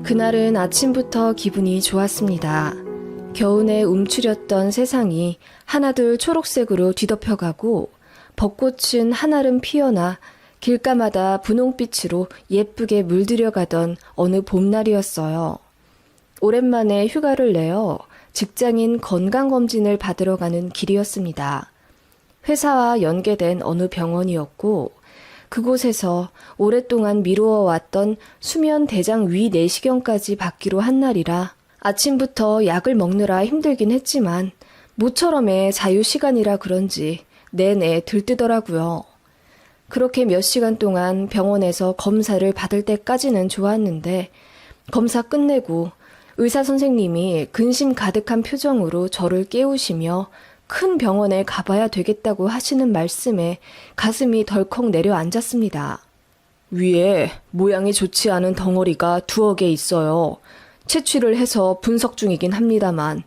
그날은 아침부터 기분이 좋았습니다. 겨우내 움츠렸던 세상이 하나둘 초록색으로 뒤덮여가고 벚꽃은 한아름 피어나 길가마다 분홍빛으로 예쁘게 물들여가던 어느 봄날이었어요. 오랜만에 휴가를 내어 직장인 건강검진을 받으러 가는 길이었습니다. 회사와 연계된 어느 병원이었고 그곳에서 오랫동안 미루어왔던 수면 대장 위 내시경까지 받기로 한 날이라 아침부터 약을 먹느라 힘들긴 했지만 모처럼의 자유시간이라 그런지 내내 들뜨더라고요. 그렇게 몇 시간 동안 병원에서 검사를 받을 때까지는 좋았는데 검사 끝내고 의사 선생님이 근심 가득한 표정으로 저를 깨우시며 큰 병원에 가봐야 되겠다고 하시는 말씀에 가슴이 덜컥 내려앉았습니다. 위에 모양이 좋지 않은 덩어리가 두어 개 있어요. 채취를 해서 분석 중이긴 합니다만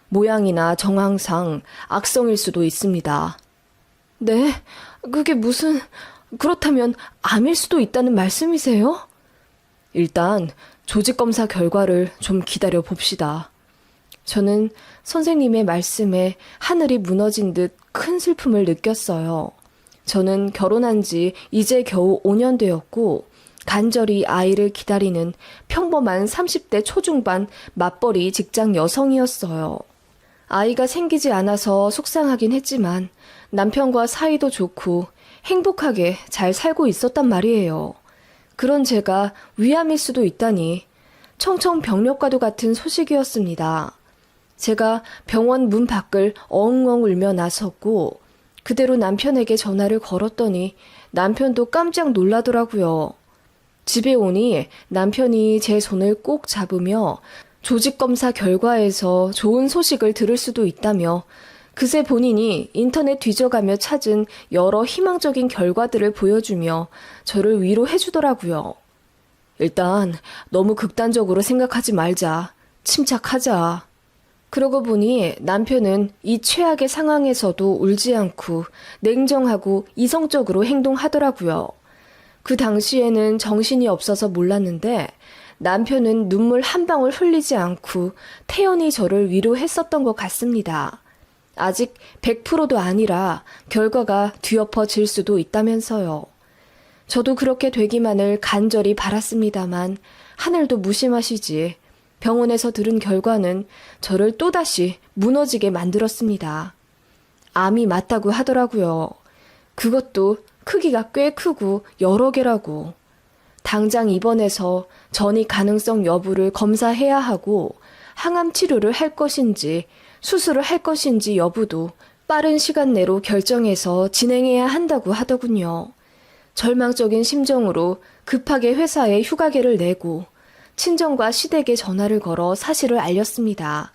모양이나 정황상 악성일 수도 있습니다. 네? 그게 그렇다면 암일 수도 있다는 말씀이세요? 일단 조직검사 결과를 좀 기다려 봅시다. 저는 선생님의 말씀에 하늘이 무너진 듯 큰 슬픔을 느꼈어요. 저는 결혼한 지 이제 겨우 5년 되었고 간절히 아이를 기다리는 평범한 30대 초중반 맞벌이 직장 여성이었어요. 아이가 생기지 않아서 속상하긴 했지만 남편과 사이도 좋고 행복하게 잘 살고 있었단 말이에요. 그런 제가 위암일 수도 있다니 청천벽력과도 같은 소식이었습니다. 제가 병원 문 밖을 엉엉 울며 나섰고 그대로 남편에게 전화를 걸었더니 남편도 깜짝 놀라더라고요. 집에 오니 남편이 제 손을 꼭 잡으며 조직검사 결과에서 좋은 소식을 들을 수도 있다며 그새 본인이 인터넷 뒤져가며 찾은 여러 희망적인 결과들을 보여주며 저를 위로해주더라고요. 일단 너무 극단적으로 생각하지 말자. 침착하자. 그러고 보니 남편은 이 최악의 상황에서도 울지 않고 냉정하고 이성적으로 행동하더라고요. 그 당시에는 정신이 없어서 몰랐는데 남편은 눈물 한 방울 흘리지 않고 태연히 저를 위로했었던 것 같습니다. 아직 100%도 아니라 결과가 뒤엎어질 수도 있다면서요. 저도 그렇게 되기만을 간절히 바랐습니다만 하늘도 무심하시지 병원에서 들은 결과는 저를 또다시 무너지게 만들었습니다. 암이 맞다고 하더라고요. 그것도 크기가 꽤 크고 여러 개라고. 당장 입원해서 전이 가능성 여부를 검사해야 하고 항암 치료를 할 것인지 수술을 할 것인지 여부도 빠른 시간 내로 결정해서 진행해야 한다고 하더군요. 절망적인 심정으로 급하게 회사에 휴가계를 내고 친정과 시댁에 전화를 걸어 사실을 알렸습니다.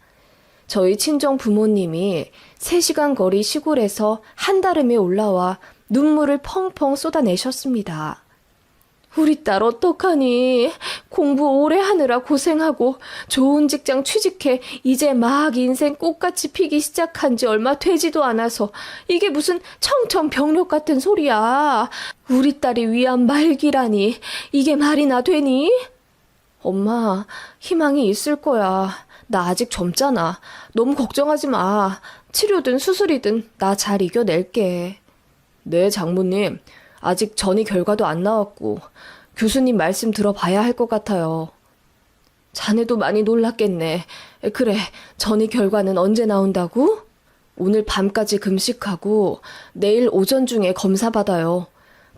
저희 친정 부모님이 3시간 거리 시골에서 한달음에 올라와 눈물을 펑펑 쏟아내셨습니다. 우리 딸 어떡하니? 공부 오래 하느라 고생하고 좋은 직장 취직해 이제 막 인생 꽃같이 피기 시작한 지 얼마 되지도 않아서 이게 무슨 청천벽력 같은 소리야. 우리 딸이 위암 말기라니 이게 말이나 되니? 엄마, 희망이 있을 거야. 나 아직 젊잖아. 너무 걱정하지 마. 치료든 수술이든 나 잘 이겨낼게. 네, 장모님. 아직 전이 결과도 안 나왔고 교수님 말씀 들어봐야 할 것 같아요. 자네도 많이 놀랐겠네. 그래, 전이 결과는 언제 나온다고? 오늘 밤까지 금식하고 내일 오전 중에 검사 받아요.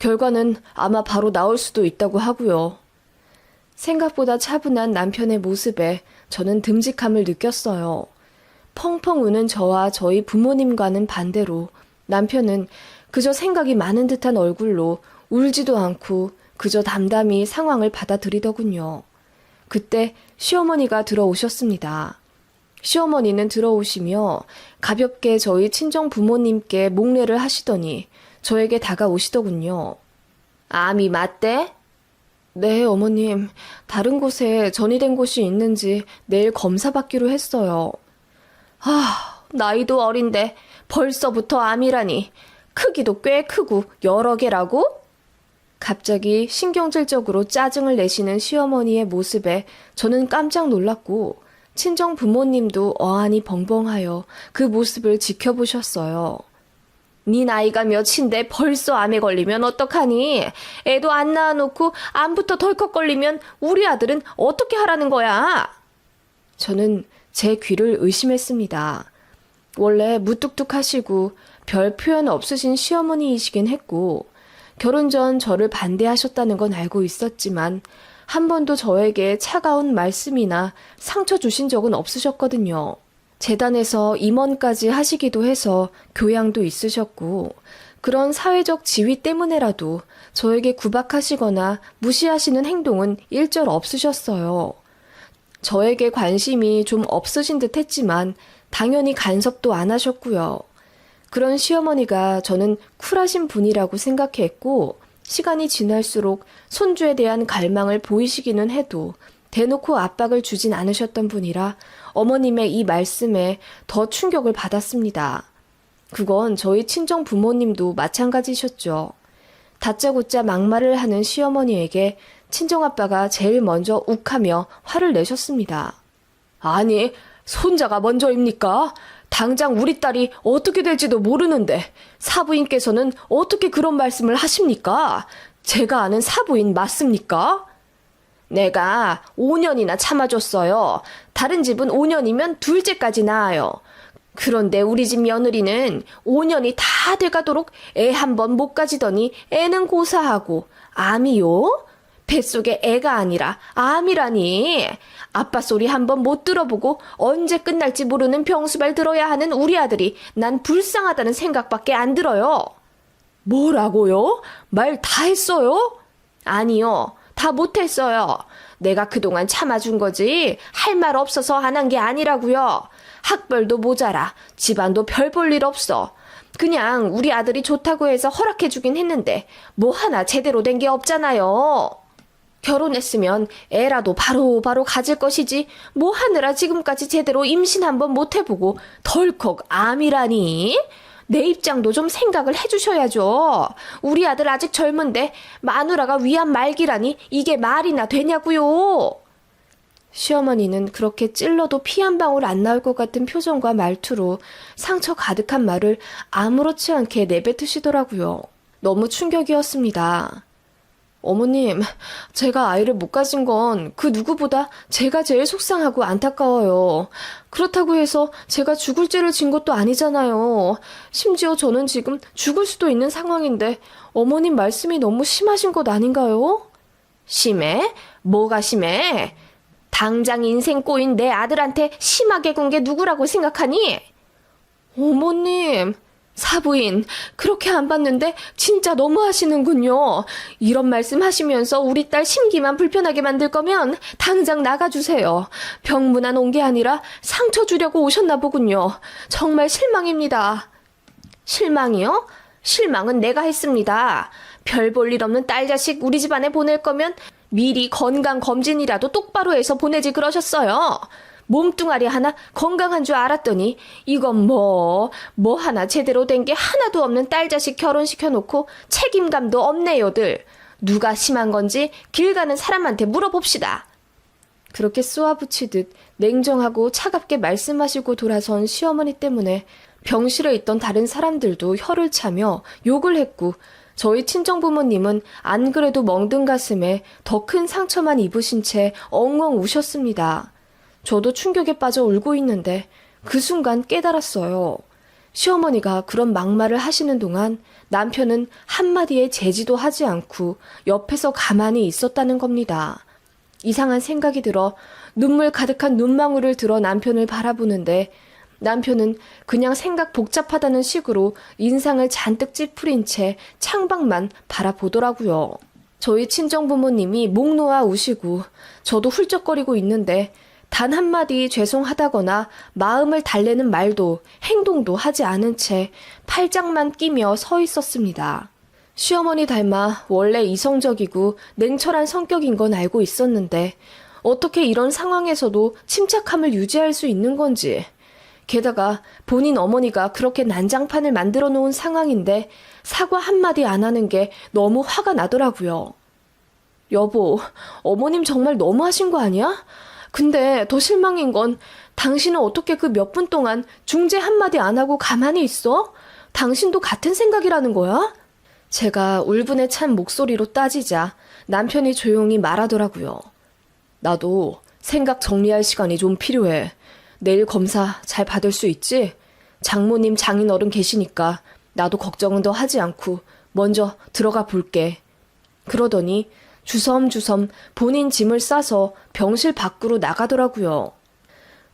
결과는 아마 바로 나올 수도 있다고 하고요. 생각보다 차분한 남편의 모습에 저는 듬직함을 느꼈어요. 펑펑 우는 저와 저희 부모님과는 반대로 남편은 그저 생각이 많은 듯한 얼굴로 울지도 않고 그저 담담히 상황을 받아들이더군요. 그때 시어머니가 들어오셨습니다. 시어머니는 들어오시며 가볍게 저희 친정 부모님께 목례를 하시더니 저에게 다가오시더군요. 암이 맞대? 네, 어머님. 다른 곳에 전이된 곳이 있는지 내일 검사 받기로 했어요. 나이도 어린데 벌써부터 암이라니. 크기도 꽤 크고 여러 개라고? 갑자기 신경질적으로 짜증을 내시는 시어머니의 모습에 저는 깜짝 놀랐고 친정 부모님도 어안이 벙벙하여 그 모습을 지켜보셨어요. 네 나이가 몇인데 벌써 암에 걸리면 어떡하니? 애도 안 낳아놓고 암부터 덜컥 걸리면 우리 아들은 어떻게 하라는 거야? 저는 제 귀를 의심했습니다. 원래 무뚝뚝하시고 별 표현 없으신 시어머니이시긴 했고 결혼 전 저를 반대하셨다는 건 알고 있었지만 한 번도 저에게 차가운 말씀이나 상처 주신 적은 없으셨거든요. 재단에서 임원까지 하시기도 해서 교양도 있으셨고 그런 사회적 지위 때문에라도 저에게 구박하시거나 무시하시는 행동은 일절 없으셨어요. 저에게 관심이 좀 없으신 듯 했지만 당연히 간섭도 안 하셨고요. 그런 시어머니가 저는 쿨하신 분이라고 생각했고 시간이 지날수록 손주에 대한 갈망을 보이시기는 해도 대놓고 압박을 주진 않으셨던 분이라 어머님의 이 말씀에 더 충격을 받았습니다. 그건 저희 친정 부모님도 마찬가지셨죠. 다짜고짜 막말을 하는 시어머니에게 친정아빠가 제일 먼저 욱하며 화를 내셨습니다. 아니, 손자가 먼저입니까? 당장 우리 딸이 어떻게 될지도 모르는데 사부인께서는 어떻게 그런 말씀을 하십니까? 제가 아는 사부인 맞습니까? 내가 5년이나 참아줬어요. 다른 집은 5년이면 둘째까지 낳아요. 그런데 우리 집 며느리는 5년이 다 돼가도록 애 한 번 못 가지더니 애는 고사하고 암이요? 뱃속에 애가 아니라 암이라니. 아빠 소리 한 번 못 들어보고 언제 끝날지 모르는 병수발 들어야 하는 우리 아들이 난 불쌍하다는 생각밖에 안 들어요. 뭐라고요? 말 다 했어요? 아니요. 다 못했어요. 내가 그동안 참아준 거지 할 말 없어서 안 한 게 아니라고요. 학벌도 모자라 집안도 별 볼 일 없어. 그냥 우리 아들이 좋다고 해서 허락해주긴 했는데 뭐 하나 제대로 된 게 없잖아요. 결혼했으면 애라도 바로 가질 것이지 뭐 하느라 지금까지 제대로 임신 한번 못 해보고 덜컥 암이라니. 내 입장도 좀 생각을 해주셔야죠. 우리 아들 아직 젊은데 마누라가 위암 말기라니 이게 말이나 되냐고요. 시어머니는 그렇게 찔러도 피 한 방울 안 나올 것 같은 표정과 말투로 상처 가득한 말을 아무렇지 않게 내뱉으시더라고요. 너무 충격이었습니다. 어머님, 제가 아이를 못 가진 건 그 누구보다 제가 제일 속상하고 안타까워요. 그렇다고 해서 제가 죽을 죄를 진 것도 아니잖아요. 심지어 저는 지금 죽을 수도 있는 상황인데 어머님 말씀이 너무 심하신 것 아닌가요? 심해? 뭐가 심해? 당장 인생 꼬인 내 아들한테 심하게 군 게 누구라고 생각하니? 어머님, 사부인, 그렇게 안 봤는데 진짜 너무하시는군요. 이런 말씀 하시면서 우리 딸 심기만 불편하게 만들 거면 당장 나가주세요. 병문안 온 게 아니라 상처 주려고 오셨나 보군요. 정말 실망입니다. 실망이요? 실망은 내가 했습니다. 별 볼 일 없는 딸 자식 우리 집안에 보낼 거면 미리 건강검진이라도 똑바로 해서 보내지 그러셨어요. 몸뚱아리 하나 건강한 줄 알았더니 이건 뭐 하나 제대로 된 게 하나도 없는 딸 자식 결혼시켜놓고 책임감도 없네요들. 누가 심한 건지 길 가는 사람한테 물어봅시다. 그렇게 쏘아붙이듯 냉정하고 차갑게 말씀하시고 돌아선 시어머니 때문에 병실에 있던 다른 사람들도 혀를 차며 욕을 했고 저희 친정부모님은 안 그래도 멍든 가슴에 더 큰 상처만 입으신 채 엉엉 우셨습니다. 저도 충격에 빠져 울고 있는데 그 순간 깨달았어요. 시어머니가 그런 막말을 하시는 동안 남편은 한마디의 제지도 하지 않고 옆에서 가만히 있었다는 겁니다. 이상한 생각이 들어 눈물 가득한 눈망울을 들어 남편을 바라보는데 남편은 그냥 생각 복잡하다는 식으로 인상을 잔뜩 찌푸린 채 창밖만 바라보더라고요. 저희 친정부모님이 목 놓아 우시고 저도 훌쩍거리고 있는데 단 한마디 죄송하다거나 마음을 달래는 말도 행동도 하지 않은 채 팔짱만 끼며 서 있었습니다. 시어머니 닮아 원래 이성적이고 냉철한 성격인 건 알고 있었는데 어떻게 이런 상황에서도 침착함을 유지할 수 있는 건지 게다가 본인 어머니가 그렇게 난장판을 만들어 놓은 상황인데 사과 한마디 안 하는 게 너무 화가 나더라고요. 여보, 어머님 정말 너무하신 거 아니야? 근데 더 실망인 건 당신은 어떻게 그 몇 분 동안 중재 한마디 안 하고 가만히 있어? 당신도 같은 생각이라는 거야? 제가 울분에 찬 목소리로 따지자 남편이 조용히 말하더라고요. 나도 생각 정리할 시간이 좀 필요해. 내일 검사 잘 받을 수 있지? 장모님 장인어른 계시니까 나도 걱정은 더 하지 않고 먼저 들어가 볼게. 그러더니 주섬주섬 본인 짐을 싸서 병실 밖으로 나가더라고요.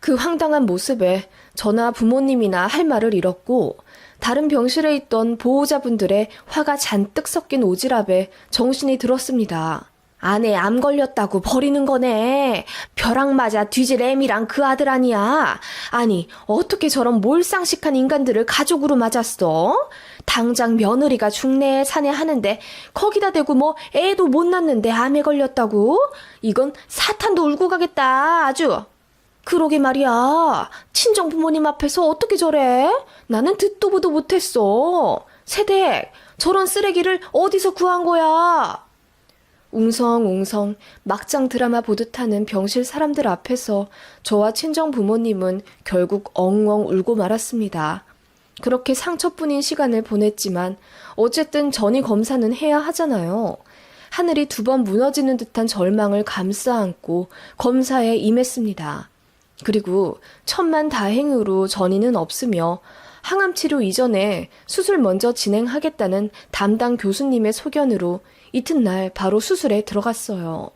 그 황당한 모습에 저나 부모님이나 할 말을 잃었고 다른 병실에 있던 보호자분들의 화가 잔뜩 섞인 오지랖에 정신이 들었습니다. 아내 암 걸렸다고 버리는 거네. 벼락 맞아 뒤질 애미랑 그 아들 아니야. 아니 어떻게 저런 몰상식한 인간들을 가족으로 맞았어? 당장 며느리가 중내 사내 하는데 거기다 대고 뭐 애도 못 낳는데 암에 걸렸다고? 이건 사탄도 울고 가겠다 아주. 그러게 말이야. 친정 부모님 앞에서 어떻게 저래? 나는 듣도 보도 못했어. 세댁, 저런 쓰레기를 어디서 구한 거야? 웅성웅성 막장 드라마 보듯 하는 병실 사람들 앞에서 저와 친정 부모님은 결국 엉엉 울고 말았습니다. 그렇게 상처뿐인 시간을 보냈지만 어쨌든 전이 검사는 해야 하잖아요. 하늘이 두 번 무너지는 듯한 절망을 감싸 안고 검사에 임했습니다. 그리고 천만다행으로 전이는 없으며 항암치료 이전에 수술 먼저 진행하겠다는 담당 교수님의 소견으로 이튿날 바로 수술에 들어갔어요.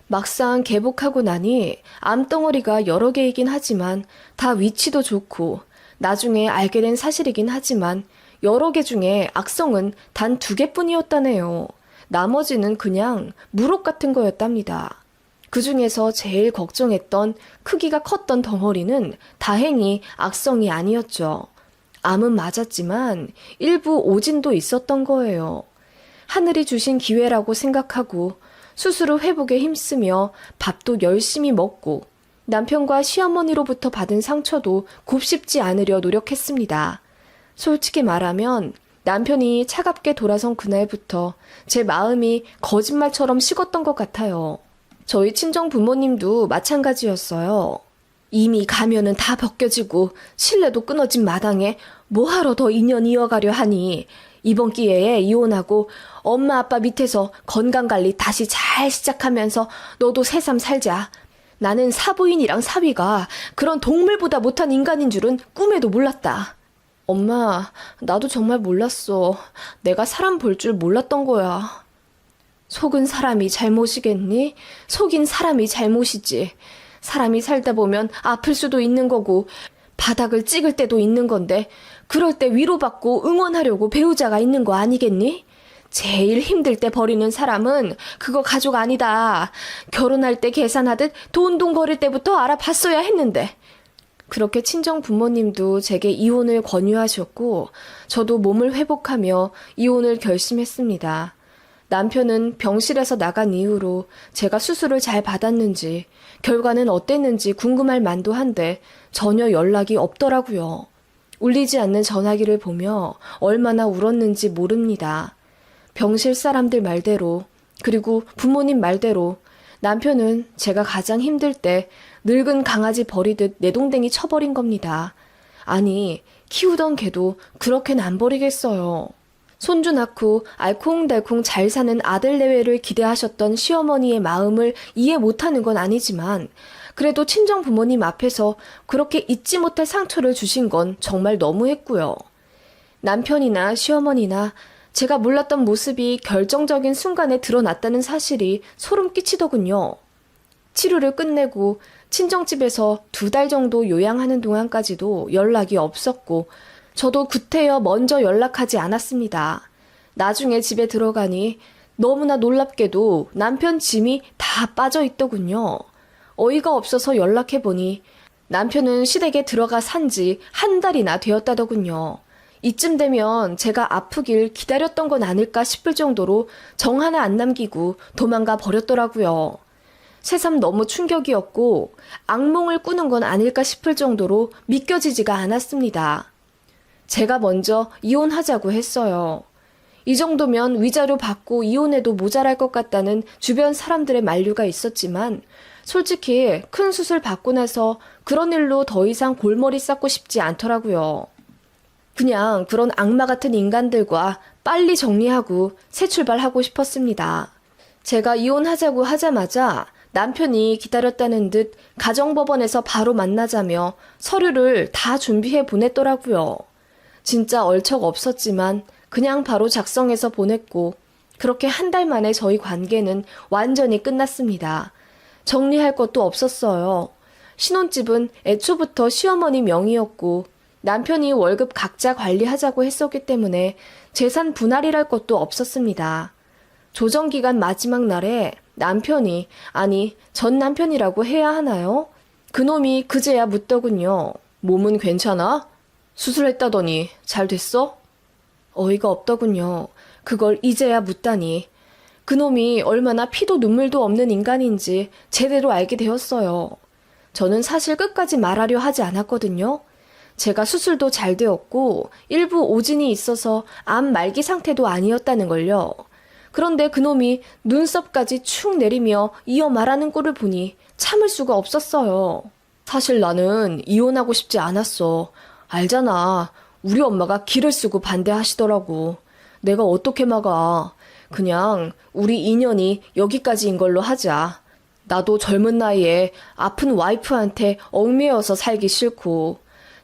막상 개복하고 나니 암덩어리가 여러 개이긴 하지만 다 위치도 좋고 나중에 알게 된 사실이긴 하지만 여러 개 중에 악성은 단 2개뿐이었다네요. 나머지는 그냥 물혹 같은 거였답니다. 그 중에서 제일 걱정했던 크기가 컸던 덩어리는 다행히 악성이 아니었죠. 암은 맞았지만 일부 오진도 있었던 거예요. 하늘이 주신 기회라고 생각하고 수술 후 회복에 힘쓰며 밥도 열심히 먹고 남편과 시어머니로부터 받은 상처도 곱씹지 않으려 노력했습니다. 솔직히 말하면 남편이 차갑게 돌아선 그날부터 제 마음이 거짓말처럼 식었던 것 같아요. 저희 친정 부모님도 마찬가지였어요. 이미 가면은 다 벗겨지고 신뢰도 끊어진 마당에 뭐하러 더 인연 이어가려 하니 이번 기회에 이혼하고 엄마 아빠 밑에서 건강관리 다시 잘 시작하면서 너도 새삼 살자. 나는 사부인이랑 사위가 그런 동물보다 못한 인간인 줄은 꿈에도 몰랐다. 엄마, 나도 정말 몰랐어. 내가 사람 볼 줄 몰랐던 거야. 속은 사람이 잘못이겠니? 속인 사람이 잘못이지. 사람이 살다 보면 아플 수도 있는 거고 바닥을 찍을 때도 있는 건데 그럴 때 위로받고 응원하려고 배우자가 있는 거 아니겠니? 제일 힘들 때 버리는 사람은 그거 가족 아니다. 결혼할 때 계산하듯 돈돈거릴 때부터 알아봤어야 했는데. 그렇게 친정 부모님도 제게 이혼을 권유하셨고 저도 몸을 회복하며 이혼을 결심했습니다. 남편은 병실에서 나간 이후로 제가 수술을 잘 받았는지 결과는 어땠는지 궁금할 만도 한데 전혀 연락이 없더라고요. 울리지 않는 전화기를 보며 얼마나 울었는지 모릅니다. 병실 사람들 말대로 그리고 부모님 말대로 남편은 제가 가장 힘들 때 늙은 강아지 버리듯 내동댕이 쳐버린 겁니다. 아니, 키우던 개도 그렇게는 안 버리겠어요. 손주 낳고 알콩달콩 잘 사는 아들 내외를 기대하셨던 시어머니의 마음을 이해 못하는 건 아니지만 그래도 친정 부모님 앞에서 그렇게 잊지 못할 상처를 주신 건 정말 너무했고요. 남편이나 시어머니나 제가 몰랐던 모습이 결정적인 순간에 드러났다는 사실이 소름 끼치더군요. 치료를 끝내고 친정집에서 2달 정도 요양하는 동안까지도 연락이 없었고 저도 구태여 먼저 연락하지 않았습니다. 나중에 집에 들어가니 너무나 놀랍게도 남편 짐이 다 빠져 있더군요. 어이가 없어서 연락해보니 남편은 시댁에 들어가 산 지 1달이나 되었다더군요. 이쯤 되면 제가 아프길 기다렸던 건 아닐까 싶을 정도로 정 하나 안 남기고 도망가 버렸더라고요. 새삼 너무 충격이었고 악몽을 꾸는 건 아닐까 싶을 정도로 믿겨지지가 않았습니다. 제가 먼저 이혼하자고 했어요. 이 정도면 위자료 받고 이혼해도 모자랄 것 같다는 주변 사람들의 만류가 있었지만 솔직히 큰 수술 받고 나서 그런 일로 더 이상 골머리 쌓고 싶지 않더라고요. 그냥 그런 악마 같은 인간들과 빨리 정리하고 새 출발하고 싶었습니다. 제가 이혼하자고 하자마자 남편이 기다렸다는 듯 가정법원에서 바로 만나자며 서류를 다 준비해 보냈더라고요. 진짜 얼척 없었지만 그냥 바로 작성해서 보냈고 그렇게 한 달 만에 저희 관계는 완전히 끝났습니다. 정리할 것도 없었어요. 신혼집은 애초부터 시어머니 명의였고 남편이 월급 각자 관리하자고 했었기 때문에 재산 분할이랄 것도 없었습니다. 조정기간 마지막 날에 남편이, 아니 전 남편이라고 해야 하나요? 그놈이 그제야 묻더군요. 몸은 괜찮아? 수술했다더니 잘 됐어? 어이가 없더군요. 그걸 이제야 묻다니. 그놈이 얼마나 피도 눈물도 없는 인간인지 제대로 알게 되었어요. 저는 사실 끝까지 말하려 하지 않았거든요. 제가 수술도 잘 되었고 일부 오진이 있어서 암 말기 상태도 아니었다는 걸요. 그런데 그놈이 눈썹까지 축 내리며 이어 말하는 꼴을 보니 참을 수가 없었어요. 사실 나는 이혼하고 싶지 않았어. 알잖아. 우리 엄마가 기를 쓰고 반대하시더라고. 내가 어떻게 막아. 그냥 우리 인연이 여기까지인 걸로 하자. 나도 젊은 나이에 아픈 와이프한테 얽매여서 살기 싫고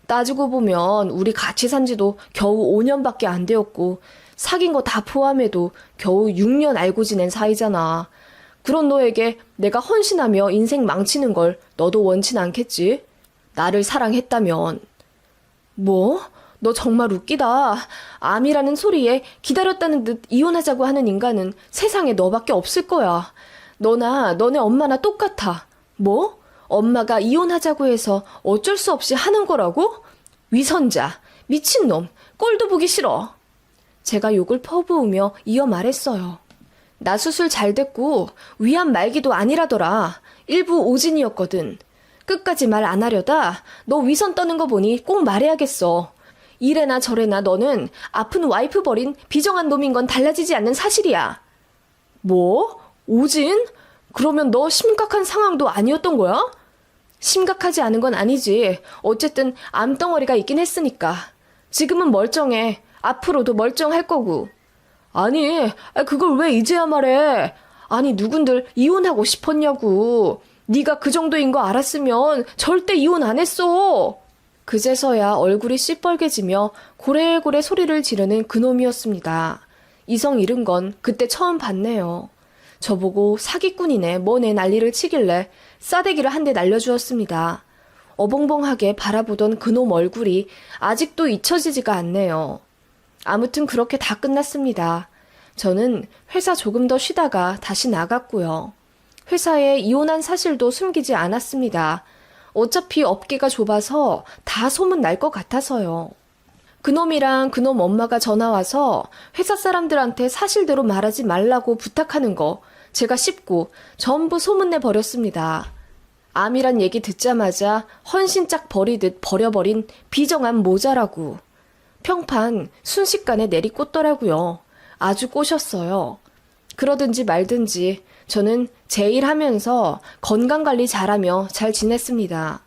따지고 보면 우리 같이 산 지도 겨우 5년밖에 안 되었고 사귄 거 다 포함해도 겨우 6년 알고 지낸 사이잖아. 그런 너에게 내가 헌신하며 인생 망치는 걸 너도 원치 않겠지? 나를 사랑했다면. 뭐? 너 정말 웃기다. 암이라는 소리에 기다렸다는 듯 이혼하자고 하는 인간은 세상에 너밖에 없을 거야. 너나 너네 엄마나 똑같아. 뭐? 엄마가 이혼하자고 해서 어쩔 수 없이 하는 거라고? 위선자, 미친놈, 꼴도 보기 싫어. 제가 욕을 퍼부으며 이어 말했어요. 나 수술 잘 됐고 위암 말기도 아니라더라. 일부 오진이었거든. 끝까지 말 안 하려다 너 위선 떠는 거 보니 꼭 말해야겠어. 이래나 저래나 너는 아픈 와이프 버린 비정한 놈인 건 달라지지 않는 사실이야. 뭐? 오진? 그러면 너 심각한 상황도 아니었던 거야? 심각하지 않은 건 아니지. 어쨌든 암덩어리가 있긴 했으니까. 지금은 멀쩡해. 앞으로도 멀쩡할 거고. 아니, 그걸 왜 이제야 말해. 아니, 누군들 이혼하고 싶었냐고. 네가 그 정도인 거 알았으면 절대 이혼 안 했어. 그제서야 얼굴이 시뻘개지며 고래고래 소리를 지르는 그놈이었습니다. 이성 잃은 건 그때 처음 봤네요. 저보고 사기꾼이네 뭐네 난리를 치길래 싸대기를 한 대 날려주었습니다. 어벙벙하게 바라보던 그놈 얼굴이 아직도 잊혀지지가 않네요. 아무튼 그렇게 다 끝났습니다. 저는 회사 조금 더 쉬다가 다시 나갔고요. 회사에 이혼한 사실도 숨기지 않았습니다. 어차피 업계가 좁아서 다 소문 날 것 같아서요. 그놈이랑 그놈 엄마가 전화와서 회사 사람들한테 사실대로 말하지 말라고 부탁하는 거 제가 씹고 전부 소문내 버렸습니다. 암이란 얘기 듣자마자 헌신짝 버리듯 버려버린 비정한 모자라고. 평판 순식간에 내리꽂더라고요. 아주 꼬셨어요. 그러든지 말든지 저는 제 일 하면서 건강관리 잘하며 잘 지냈습니다.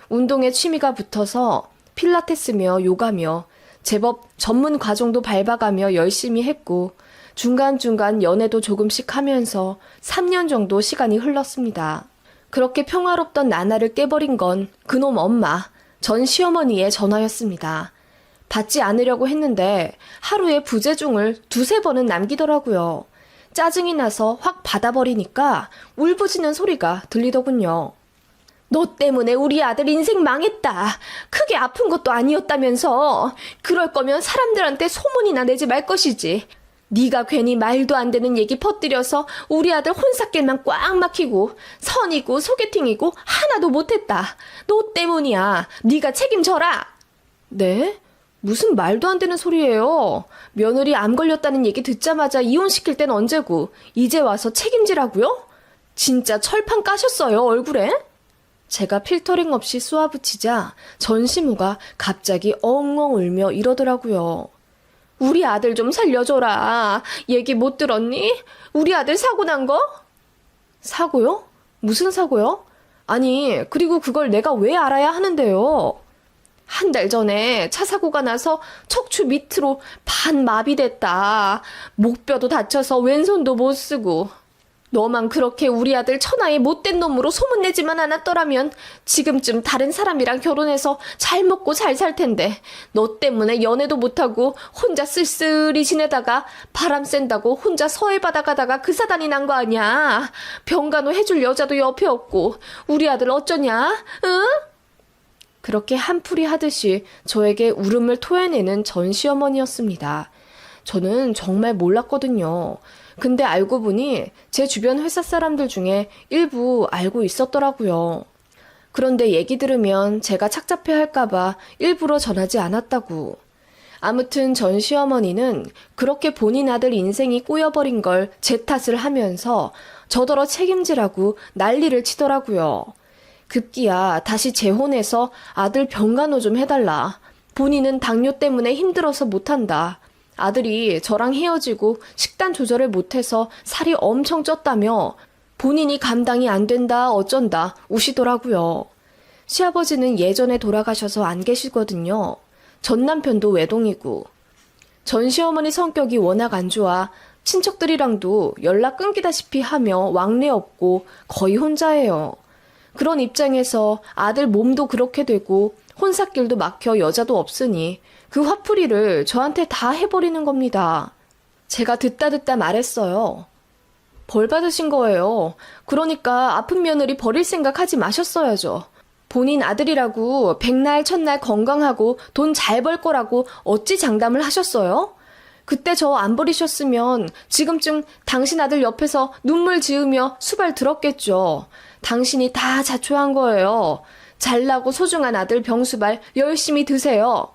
운동에 취미가 붙어서 필라테스며 요가며 제법 전문 과정도 밟아가며 열심히 했고 중간중간 연애도 조금씩 하면서 3년 정도 시간이 흘렀습니다. 그렇게 평화롭던 나날을 깨버린 건 그놈 엄마, 전 시어머니의 전화였습니다. 받지 않으려고 했는데 하루에 부재중을 2-3번은 남기더라고요. 짜증이 나서 확 받아버리니까 울부짖는 소리가 들리더군요. 너 때문에 우리 아들 인생 망했다. 크게 아픈 것도 아니었다면서. 그럴 거면 사람들한테 소문이나 내지 말 것이지. 네가 괜히 말도 안 되는 얘기 퍼뜨려서 우리 아들 혼삿길만 꽉 막히고 선이고 소개팅이고 하나도 못했다. 너 때문이야. 네가 책임져라. 네? 무슨 말도 안 되는 소리예요. 며느리 암 걸렸다는 얘기 듣자마자 이혼시킬 땐 언제고 이제 와서 책임지라고요? 진짜 철판 까셨어요, 얼굴에? 제가 필터링 없이 쏘아붙이자 전시무가 갑자기 엉엉 울며 이러더라고요. 우리 아들 좀 살려줘라. 얘기 못 들었니? 우리 아들 사고 난 거? 사고요? 무슨 사고요? 아니, 그리고 그걸 내가 왜 알아야 하는데요? 한 달 전에 차 사고가 나서 척추 밑으로 반마비됐다. 목뼈도 다쳐서 왼손도 못 쓰고. 너만 그렇게 우리 아들 천하의 못된 놈으로 소문내지만 않았더라면 지금쯤 다른 사람이랑 결혼해서 잘 먹고 잘 살 텐데 너 때문에 연애도 못하고 혼자 쓸쓸히 지내다가 바람 쐰다고 혼자 서해바다 가다가 그 사단이 난 거 아니야. 병간호 해줄 여자도 옆에 없고 우리 아들 어쩌냐? 응? 그렇게 한풀이 하듯이 저에게 울음을 토해내는 전 시어머니였습니다. 저는 정말 몰랐거든요. 근데 알고 보니 제 주변 회사 사람들 중에 일부 알고 있었더라고요. 그런데 얘기 들으면 제가 착잡해 할까봐 일부러 전하지 않았다고. 아무튼 전 시어머니는 그렇게 본인 아들 인생이 꼬여버린 걸 제 탓을 하면서 저더러 책임지라고 난리를 치더라고요. 급기야 다시 재혼해서 아들 병간호 좀 해달라. 본인은 당뇨 때문에 힘들어서 못한다. 아들이 저랑 헤어지고 식단 조절을 못해서 살이 엄청 쪘다며 본인이 감당이 안 된다 어쩐다 우시더라고요. 시아버지는 예전에 돌아가셔서 안 계시거든요. 전 남편도 외동이고. 전 시어머니 성격이 워낙 안 좋아 친척들이랑도 연락 끊기다시피 하며 왕래 없고 거의 혼자예요. 그런 입장에서 아들 몸도 그렇게 되고 혼삿길도 막혀 여자도 없으니 그 화풀이를 저한테 다 해버리는 겁니다. 제가 듣다 말했어요. 벌 받으신 거예요. 그러니까 아픈 며느리 버릴 생각 하지 마셨어야죠. 본인 아들이라고 백날 첫날 건강하고 돈 잘 벌 거라고 어찌 장담을 하셨어요? 그때 저 안 버리셨으면 지금쯤 당신 아들 옆에서 눈물 지으며 수발 들었겠죠. 당신이 다 자초한 거예요. 잘나고 소중한 아들 병수발 열심히 드세요.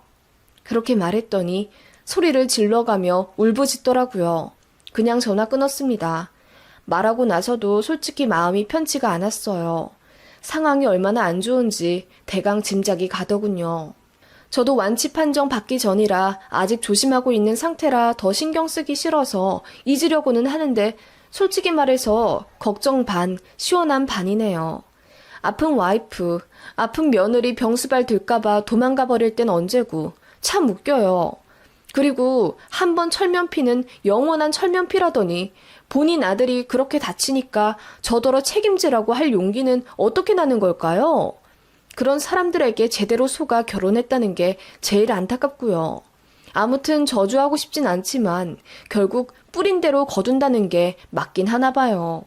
그렇게 말했더니 소리를 질러가며 울부짖더라고요. 그냥 전화 끊었습니다. 말하고 나서도 솔직히 마음이 편치가 않았어요. 상황이 얼마나 안 좋은지 대강 짐작이 가더군요. 저도 완치 판정 받기 전이라 아직 조심하고 있는 상태라 더 신경 쓰기 싫어서 잊으려고는 하는데 솔직히 말해서 걱정 반, 시원한 반이네요. 아픈 와이프, 아픈 며느리 병수발 들까봐 도망가 버릴 땐 언제고 참 웃겨요. 그리고 한 번 철면피는 영원한 철면피라더니 본인 아들이 그렇게 다치니까 저더러 책임지라고 할 용기는 어떻게 나는 걸까요? 그런 사람들에게 제대로 속아 결혼했다는 게 제일 안타깝고요. 아무튼 저주하고 싶진 않지만 결국 뿌린 대로 거둔다는 게 맞긴 하나 봐요.